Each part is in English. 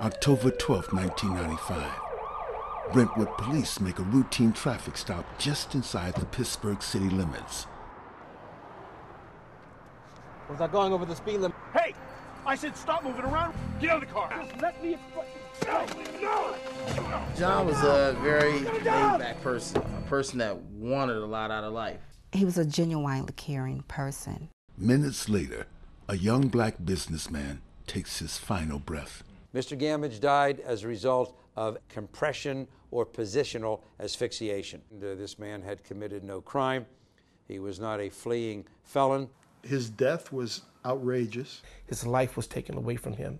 October 12, 1995. Brentwood police make a routine traffic stop just inside the Pittsburgh city limits. Was I going over the speed limit? Hey! I said stop moving around. Get out of the car. Just let me explain. No! John was a very laid-back person, a person that wanted a lot out of life. He was a genuinely caring person. Minutes later, a young black businessman takes his final breath. Mr. Gammage died as a result of compression or positional asphyxiation. This man had committed no crime. He was not a fleeing felon. His death was outrageous. His life was taken away from him.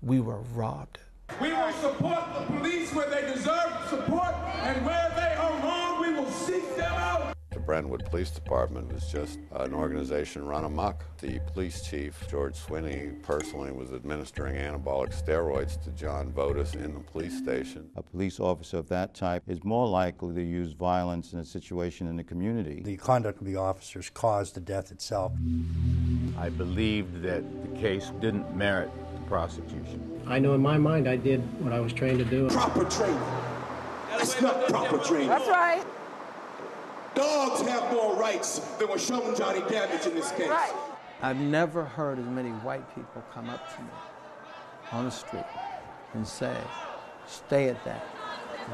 We were robbed. We will support the police where they deserve support, and where they are wrong, we will seek them out. The Brentwood Police Department was just an organization run amok. The police chief, George Swinney, personally was administering anabolic steroids to John Votis in the police station. A police officer of that type is more likely to use violence in a situation in the community. The conduct of the officers caused the death itself. I believed that the case didn't merit the prosecution. I know in my mind I did what I was trained to do. Proper training. That's not proper training. That's right. Dogs have more rights than was shown Jonny Gammage in this case. Right. I've never heard as many white people come up to me on the street and say, stay at that.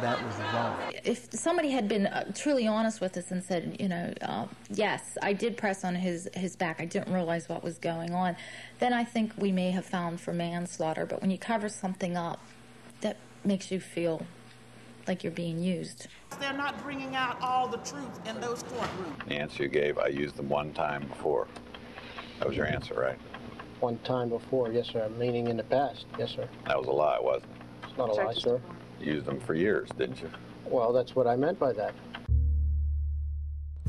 That was wrong. If somebody had been truly honest with us and said, you know, yes, I did press on his back, I didn't realize what was going on, then I think we may have found for manslaughter. But when you cover something up, that makes you feel like you're being used. They're not bringing out all the truth in those courtrooms. The answer you gave, I used them one time before. That was your answer, right? One time before, yes, sir. Meaning in the past, yes, sir. That was a lie, wasn't it? It's not a lie, sir. You used them for years, didn't you? Well, that's what I meant by that.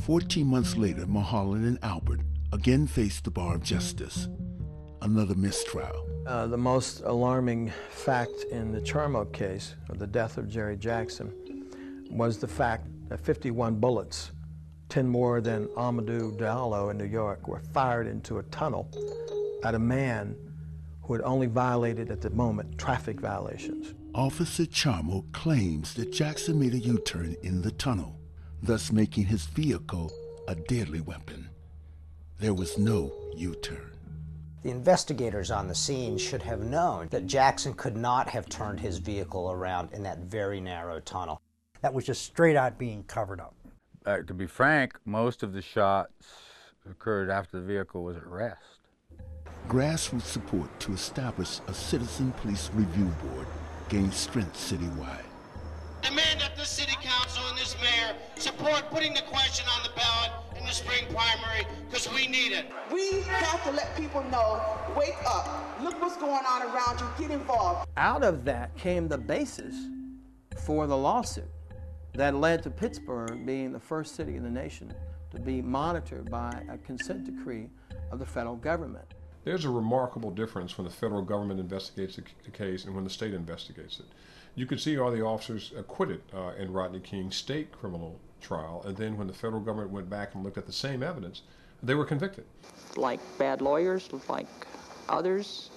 14 months later, Mulholland and Albert again faced the bar of justice. Another mistrial. The most alarming fact in the Charmo case, of the death of Jerry Jackson, was the fact that 51 bullets, 10 more than Amadou Diallo in New York, were fired into a tunnel at a man who had only violated, at the moment, traffic violations. Officer Charmo claims that Jackson made a U-turn in the tunnel, thus making his vehicle a deadly weapon. There was no U-turn. The investigators on the scene should have known that Jackson could not have turned his vehicle around in that very narrow tunnel. That was just straight out being covered up. To be frank, most of the shots occurred after the vehicle was at rest. Grassroots support to establish a citizen police review board gained strength citywide. Demand that this city council and this mayor support putting the question on the ballot in the spring primary, because we need it. We have to let people know, wake up, look what's going on around you, get involved. Out of that came the basis for the lawsuit that led to Pittsburgh being the first city in the nation to be monitored by a consent decree of the federal government. There's a remarkable difference when the federal government investigates the case and when the state investigates it. You can see all the officers acquitted in Rodney King's state criminal trial, and then when the federal government went back and looked at the same evidence, they were convicted. Like bad lawyers, like others,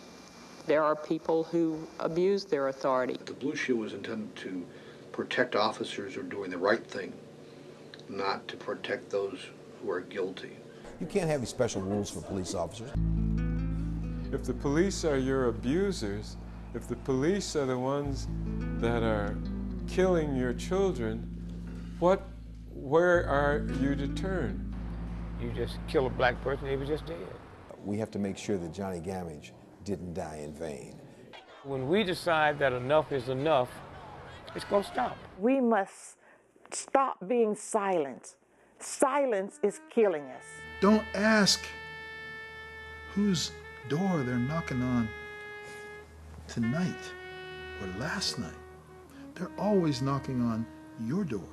there are people who abuse their authority. The Blue Shield was intended to protect officers who are doing the right thing, not to protect those who are guilty. You can't have any special rules for police officers. If the police are your abusers, if the police are the ones that are killing your children, where are you to turn? You just kill a black person, he was just dead. We have to make sure that Jonny Gammage didn't die in vain. When we decide that enough is enough, it's going to stop. We must stop being silent. Silence is killing us. Don't ask whose door they're knocking on tonight or last night. They're always knocking on your door.